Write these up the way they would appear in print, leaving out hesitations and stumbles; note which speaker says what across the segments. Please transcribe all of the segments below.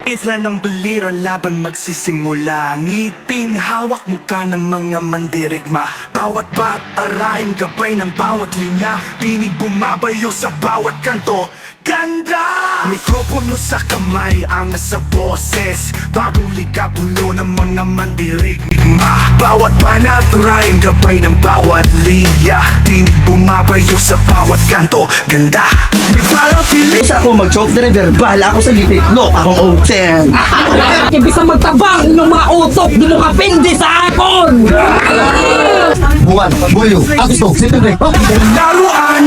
Speaker 1: Isla ng baliro laban magsisimula. Ngiting hawak mukha ng mga mandirigma. Bawat patarain gabay ng bawat linya. Tinig bumabayo sa bawat kanto. Ganda! Mikropono sa kamay, angas sa boses. Bagong likapulo ng mga mandirigma. Bawat panatarain gabay ng bawat linya. Tinig bumabayo sa bawat kanto. Ganda! May parang pilit.
Speaker 2: Isa ako mag-choke na verbal, ako sa lititlok, akong open.
Speaker 3: Ibig sa magtabang ng mga utok, di mo kapindi sa akon!
Speaker 2: Buwan, buyo, ako to, sino rin?
Speaker 1: Laruan!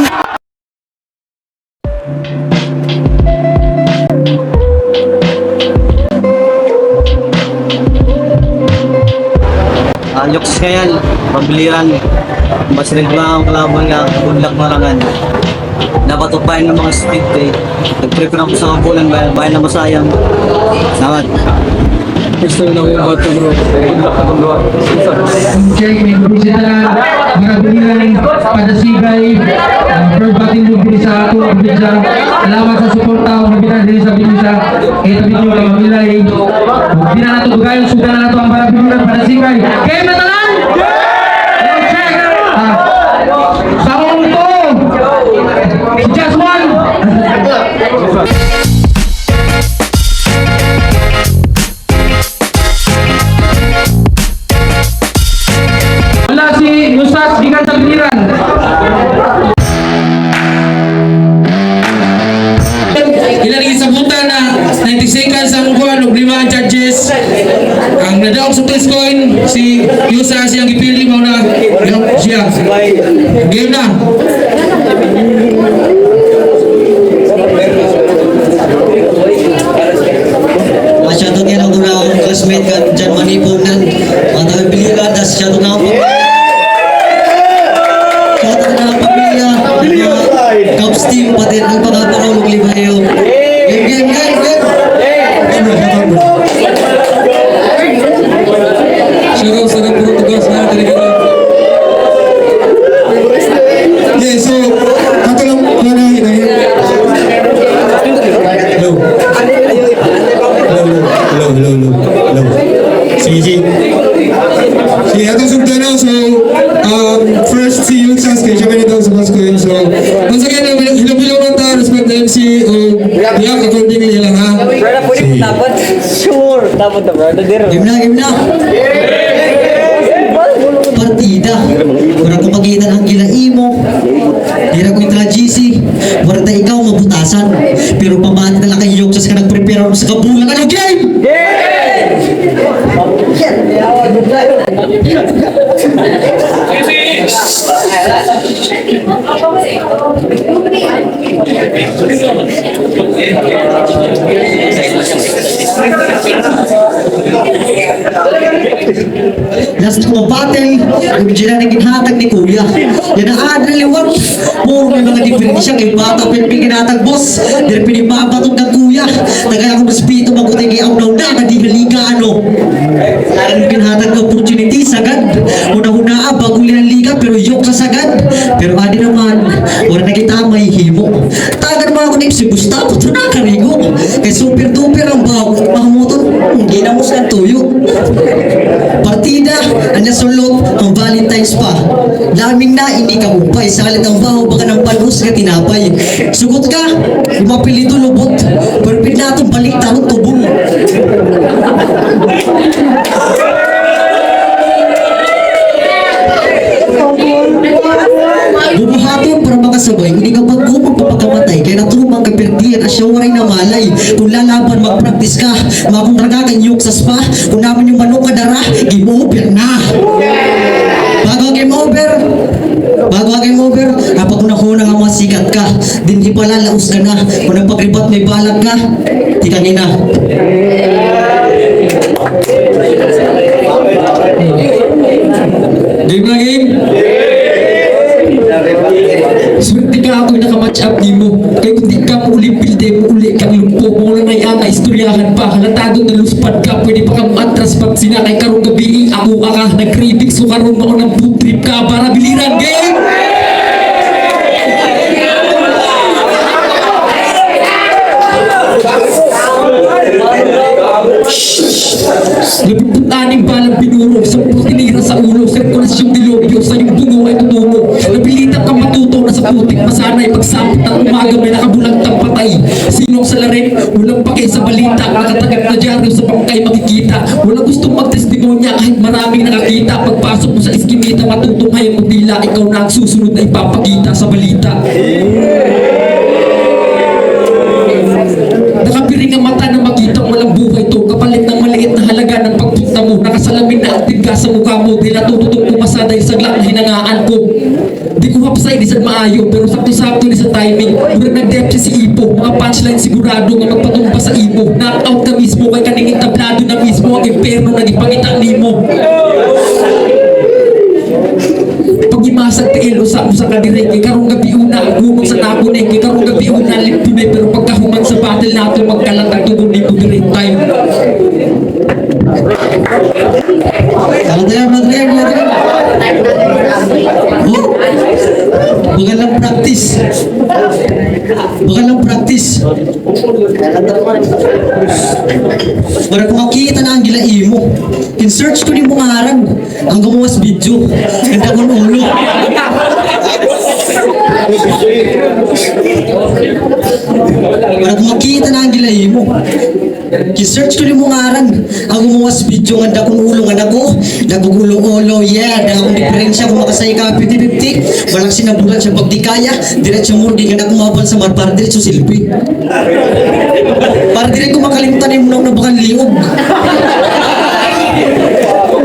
Speaker 4: Yoks kayan, pabiliran, basilig lang ang kalaban nga, budlak marangan. Napatupayan ng mga speed eh. Nag-prepare ako sa kapulan bayan na masayang. Salamat. Gusto na yung bato bro.
Speaker 5: Okay, may bisita mga binilan pada sigay perbating mo sa ato ang bisa. Salamat sa suporta ang binilan din sa bisa. Ito video lang milay. Hindi na nato dugayon sudah na nato ang mga binilan pada sigay. Okay, matalan? Okay. Sama ito. Just one. Wala si Yusat gikan sa biliran. Ilalagay sa punta na 90 seconds ang kuhan o 5 charges. Ang nadaog sa test coin si Yusa siyang ipili mo na siya. Game na.
Speaker 4: Masyadong yan ang una akong classmate ka dyan manipunan. Mga tabi biliran, tas masyadong na akong pamilya. Cubs team, pati ang pangaparaw maglibayo. Game.
Speaker 5: Shoutout sa puro tugas na talaga. Yeah, so ato lang na hinahin. Hello. Sige. Sige, atong sugtanaw. So, first si Yutsas kay siya ganito sa Pasko yun. So, once again, hilaw-hilaw lang ta, respect the MC, react accordingly lang ha.
Speaker 3: Dapat, sure, dapat na bro.
Speaker 4: Game na. Partida. Mura ko magitan ang gilaimo. Hira ko itra GC. Mura ta ikaw mabutasan. Pero pamati na lang kayo yung ka nag-prepare ako sa kabulan. Ano game? Last ko battle, yung dyan na ginhatag ni Kuya. Yan ang adreliwat. Puro may mga diferensya kay bata pinatag boss. Yan pinipabatog ng Kuya. Tagay ako ng spito magutin kay Aunaw na di naliga ano. Ang ginhatag ng opportunity sagad. Una-una bago liang liga pero yok sa sagad. Pero adi naman, wala nakita may himo. Tagad mga ko na si Gustavo, ito na karigo. Kay super duper ang bago. Mga motor, ginamos ng tuyo. Partida, anya sulot ang Valentine's pa. Laming na ini ka upay. Salit ang baho baka ng palos ka tinapay. Sugot ka, umapilito lubot. Pero pinatong balik tarong tubong. Bubuhaton para makasabay. Hindi ka pag-upang papakamatay. Kaya naturumang kapirtiyan at siya waray na malay. Kung lalaban mag-practice ka, makong ragagan yung sa spa. Kung naman yung manok kadara, game over na. Bago game over, kapag unahuna nga mga sikat ka, din di pala laos ka na. Kung nagpagribat may balag ka, di ka nina.
Speaker 5: Game na game? Swerte ka ako'y nakamatch up di mo. Kaya kung di ka mo uli pilde mo uli kang lumpo mo lang ay ang istoryahan pa. Halatado na luspad ka, pwede pa kang matras pag sinakay karong gabi. Ako ka nag-craving so karoon mo ng food trip ka para biliran game. Labing balang binuro, 10 tinira sa ulo, sirkulasyong dilobyo, sa iyong bungo ay tutungo. Napilitan kang matuto na sa putik masanay, pagsapit ng umaga may nakabulagtang patay. Sinong salarin, walang pake sa balita, nakatagap na dyaryo sa bangkay makikita. Walang gustong magtestimonya kahit maraming nakakita. Pagpasok mo sa iskinita, matutunghay mo tila, ikaw na ang susunod na ipapakita sa balita. Nakapiring ang mata na makita walang buhay to, kapalit ng maliit na halaga ng pagpunta mo. Nakasalamin na active ka sa mukha mo, di natututok pumasa dahil saglat na hinangaan ko. Di ko hapsay, di sad maayo, pero sakto-sakto di sa timing. Murag nag-depth si Ipo, mga punchline sigurado nga magpatumpa sa imo. Knock-out ka mismo, kay kaningin tablado na mismo ang imperno na ipangita nimo. Pag-imasag tiil, usap mo sa kadirek, kay karong gabi una, gumong sa nakunik, kay karong gabi una, liptunay, pero pagkahumag sa battle nato, magkalatag tugon ni direct time.
Speaker 4: Magalang practice. Magalang practice. Para kung makikita na ang gilaim mo, in-search ko ni mo ngaran ang gumawas video. Ganda kong ulo. Para kung makikita na ang gilaim mo, i-search ko ni mo ngaran ang gumawas video. Ganda kong ulo nga ako. Nagugulo-ulo, yeah. Dahil akong diferensya kung makasay ka 50-50. Walang sinabulan siya pag di kaya. Diretso murgi nga na kumabal sa marpar. Diretso silpi. Para direct ko makalimutan yung munang nabakan liog.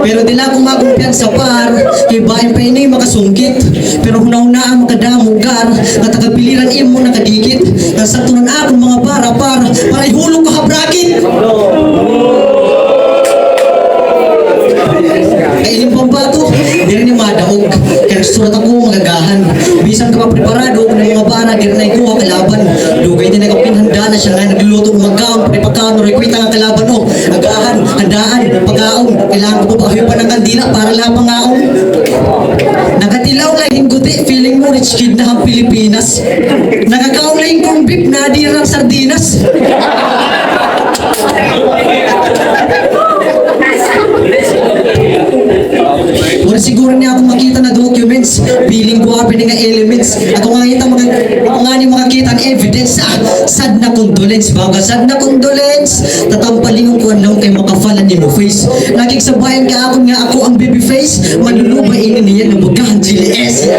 Speaker 4: Pero di na akong magumpiyan sa par. Ibahin pa inay makasungkit. Pero hunaw-na ang makadamugar. At tagapiliran imo nakadikit. Nasa tunan akong mga para ihulog ka habrakit. Kainin pang bato, di rin yung madaog. Kaya nagsusulat ako magagahan. Bisan ka pa preparado kung ng mga bara, di rin na ikuha kalaban. Dugay din ako pinhanda na siya nga nagluluto ng magkaon. Pagkakaon, rekwita nga kalaban o. Agahan, handaan, pagkaon. Kailangan ko pa pa ng kandila para lang pangaon. Nakatilaw lang yung guti, feeling mo rich kid na ang Pilipinas. Nakakaon lang yung corned beef na di ng sardinas. Wala siguro niya ako makita na documents, feeling ko happy nga elements. Ako nga ni makakita ang evidence. Sad na condolence, baga sad na condolence. Tatampalingon ko ang lang kay makafalan ni mo face. Nagigsabayan ka ako nga ako ang baby face. Manluluba ini niya na magahan GLS.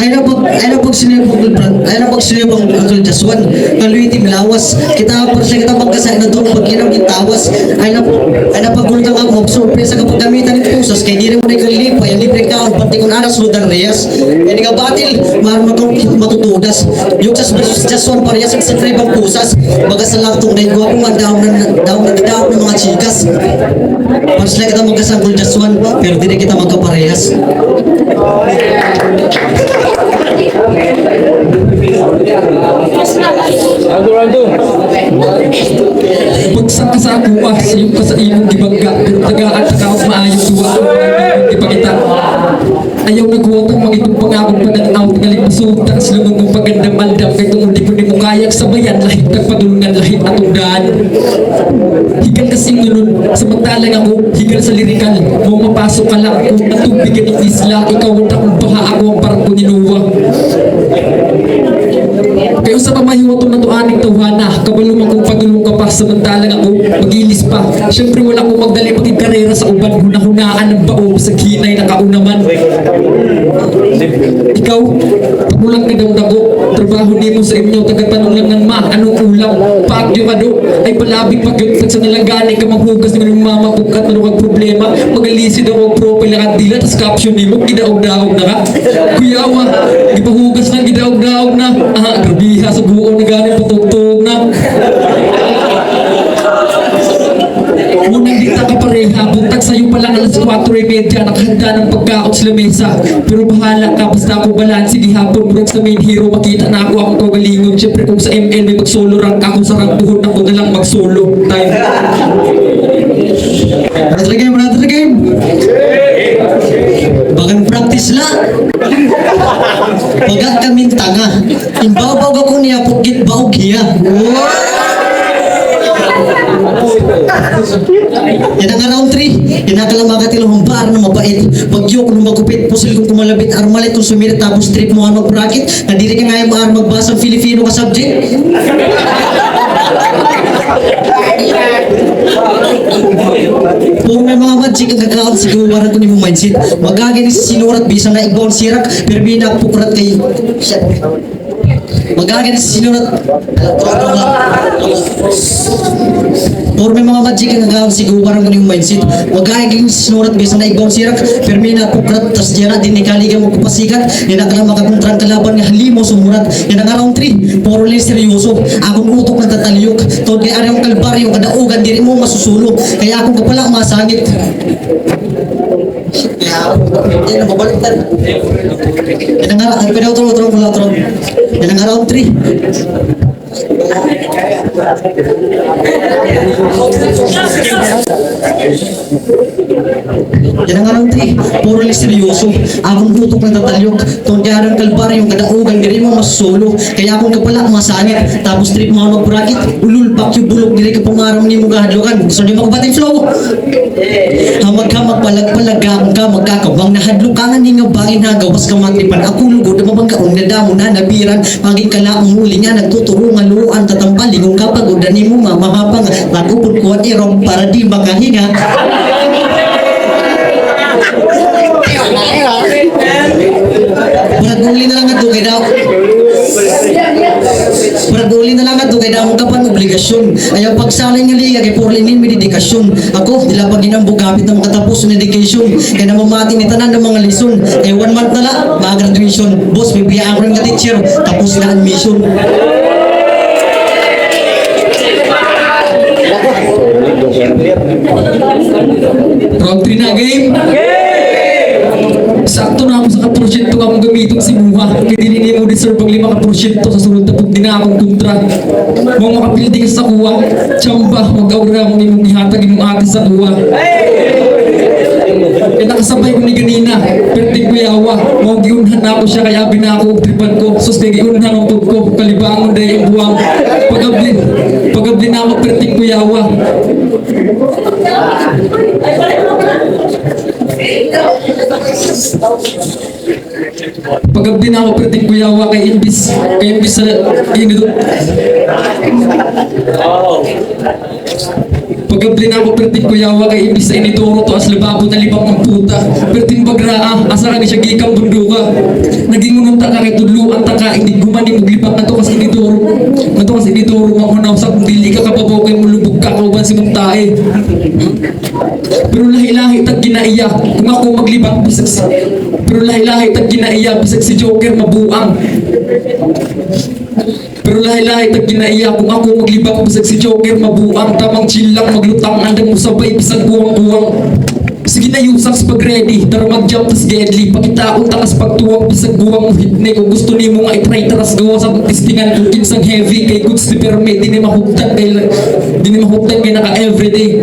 Speaker 4: Ay na pag sinipong Uncle Jaswan, kaluiti milawas. Kita pa siya kita magkasay na doon pag kinang gitawas. Ay na pagultang ako, sorpresa kapag gamitan ng pusas, kay di rin mo na ikalipa, yung libre kaon, pati kung aras ludan reyas. Hindi ka batil, maram matutudas. Yung Jaswan parehas sa tribang pusas, magasalak na igwa kung daw ng mga chikas. Para sila kita magkasay Uncle Jaswan, pero di kita magkaparehas.
Speaker 5: Pagsak ka sa ako, siyong ka sa imong gibangga, pero tagaan takaw maayong tuwa, ipakita. Ayaw nagwatang mga itong pangakong pananaw, tingaling masugtang silungan ng pagandang mandam, kay tungod di ko ni mo kayak sabayan, lahit nagpadulungan, lahit atong daan. Higal kasing nun, samantalang ako, higal sa lirikal, mo mapasok ka lang, kung natubigan ng isla, ikaw ang takong baha, ako ang parang kuninuwa. Kayo sa pamahiwato na tuaning tawhana, kabalumang kong pagulong ka pa, samantalang ako, mag-ilis pa. Siyempre wala akong magdali maging karera sa uban, hunahunaan ng bao sa kinay na kaunaman. Ikaw, pagulang ka daw dago, trabaho ni mo sa inyo, tagatanong lang ng ma, anong ulam, paagyo ka do, ay palabing pagyuntag sa nalagani ka maghugas ng mama kung kat ano kang problema, magalisi daw ang profile na kandila, tas caption ni mo, gidaog-daog na ka. Kuyawa, gipahugas na, gidaog-daog na, grabiha sa buo na galing patugtog na. Unang dita ka pareha, buntag sa'yo palang alas 4:30, nakahanda ng pagkaot sa lamesa. Pero bahala ka, basta ako balansi, di hapon murag sa main hero, makita na ako akong kagalingon. Siyempre kung sa ML may mag-solo rank ako, sa rank tuhod ako na lang mag-solo. Time. Brother game. Baka
Speaker 4: kuya. Yan ang round 3. Kinakalamangat ilang humbar na mabait. Bagyo kung magupit, pusil kung kumalabit, armalit kung sumirit, tapos trip mo ang mag-bracket. Nandiri ka nga yung maaar magbasa ang Filipino ka subject. Kung may mga magic ang gagawin sa gawaran ko ni mo mindset, magaginis sa sinurat bisang na ibang sirak, pero binakpukrat kay... Magaginis sa sinurat. Or may mga magic ang gagawin sa gawaran ko ni mo mindset, magaginis sa sinurat bisang na ibang sirak, pero binakpukrat, tas diyan na din ikaligan mo kupasikat, yan ang makakontrang kalaban nga halimo sumurat. Yan ang round 3, puro lang seryoso, akong utok na tataliyok, tawad kay Aryang Kalbaryo, kadaugan, diri mo masusulo, kaya akong kapala masangit. Yan ang babaliktad. Yan ang araw, yan ang round 3. Yan ang round 3, puro lang seryoso, akong utok ng tatalyok, tawad kay Aryang Kalbaryo, kadaugan, diri mo masusulo, kaya akong kapala masanit, tapos trip mo ang mag-bracket, ulul, pakyo, bulog, diri ka pangaram ni mo gahadlokan. Gusto niyo makabatid flow? Hamag-hamag, palag-palagang ka, magkakabang nahadlukangan ni nga bangin na gawas ka matripan, ako lugod na mabangkaon na damo na nabiran, maging kalaang huli nga, nagtuturo nga luan, tatampalingong kapag ni mo mamahapang, nakupod ko at irong para di makahinga. Praduli na lang nga kay daw. Praduli na lang nga kay daw kapan obligasyon. Ayaw pagsalay nga liga kay puro linin may dedikasyon. Ako dila pag ginambo kapit na makatapos ng education. Kaya namamati ni tanan ng mga lesson. Kaya 1 month na lang, mag-graduation. Boss, may biyaan ko rin ka teacher. Tapos na admission.
Speaker 5: Round 3 na game. Sakto na ako sa kaprosyento nga akong gamitong si Muha. Kaya hindi mo deserve ang 5% sa sunod na pag di na akong kontra. Mga makapildi ka sa kuha, tsamba, mag-aura mo imong ihatag imong ate sa kuha. Kaya nakasabay ko ni ganina, perting ko yawa. Mga giunhan na ako siya, kaya binako og tripan ko. Sus, kaya giunhan ang tug ko, kalibangon dahil yung buwang. Pagabli na ako, perting ko yawa. Pagabdi na ako perting kuyawa kay imbis sa inidot. Pagabdi na ako perting kuyawa kay imbis sa inidoro to as lababo na libang ng puta. Perting bagraa, asa ka ni siya gikang bunduka. Naging unong taka kay tudluan taka, hindi gumani maglibak na to kas inidoro. Na to kas inidoro, mahunaw sa kung dili ka kababaw kay mulubog ka kauban si mong tae. Pero lahi-lahi tag ginaiya, kung ako maglibang bisag si... Pero lahi-lahi tag ginaiya, bisag si Joker mabuang. Pero lahi-lahi tag ginaiya, kung ako maglibang bisag si Joker mabuang. Tamang chill lang, maglutang, andang mo sabay, bisag buwang-buwang. Sige na yusak sa pag-ready, tara mag-jump tas deadly. Pakita akong takas pagtuwang, bisag buwang mo hitne. Kung gusto ni mo nga itry, taras gawa sa testingan. Kung kinsang heavy, kay goods ni perme, di ni mahugtan kay naka-everyday.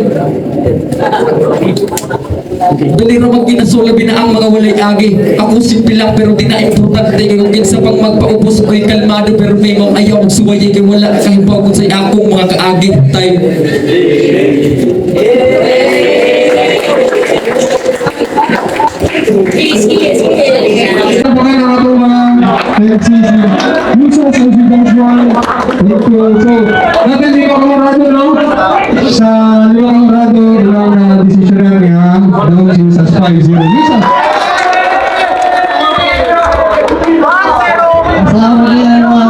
Speaker 5: Dali ra mag-inasola binaang mga walay agi. Ako simple lang pero di na importante. Kung kinsa pang magpaubos ko'y kalmado pero may mga ayaw magsuway. Kaya wala kahibagod sa akong mga kaagi time.
Speaker 6: Sa limang rado lang na desisyon niya daw sa 5-0 Lisa.
Speaker 4: Kasama niya mga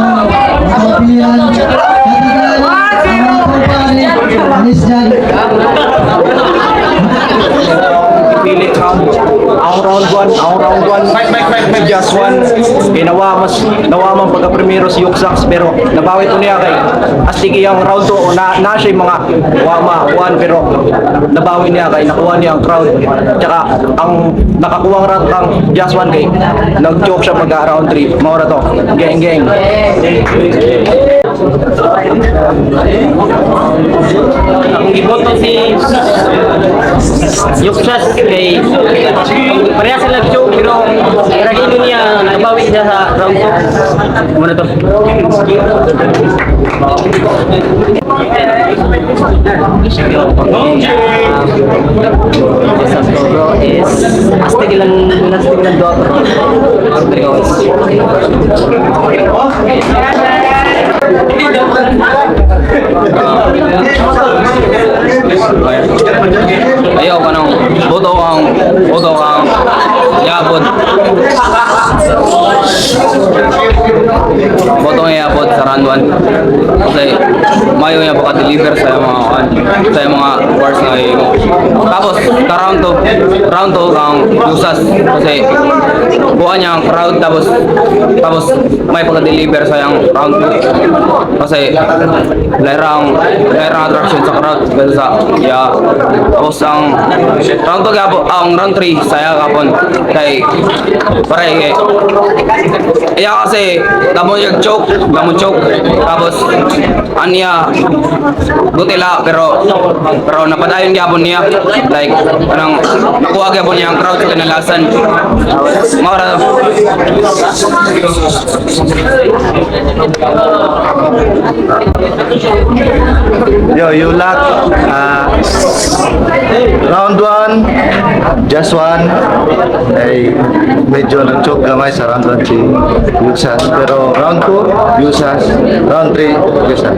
Speaker 4: kapilihan, katigan, mga kumpare, alis dyan.
Speaker 7: Pilit round one just one nawa man pagka-primero si Yuksaks pero nabawit ko niya kay astigi ang round 2 na siya mga wama 1 pero nabawi niya kay nakuha niya ang crowd tsaka ang nakakuha ang round ang just one kay nag-joke siya pagka round 3 maura to geng
Speaker 8: Ang giboto si Yuksas kay pareha sila show pero ragino niya nabawi siya sa round 2. Ano to? Sa Toro is astigilan dot.
Speaker 7: Ayaw ka nang boto kang yabot. Boto nga yabot sa round 1. Kasi mayo niya baka-deliver sa mga wars na imo. Tapos ka round 2 kang usas kasi buha niya ang crowd tapos may pagka-deliver sa yung round 2. Kasi lairang attraction sa crowd kasi sa tapos ang round 2 gabo ang round 3 saya kapon kay pare iya kasi damo choke tapos aniya butila pero napadayon gyapon niya like kanang nakuha gyapon niya ang crowd sa kinalasan mara
Speaker 2: Yo, Yulak. Round 1, just one. Ay, medyo nag-choke gamay sa round 1 si Yusas. Pero round 2, Yusas. Round 3, Yusas.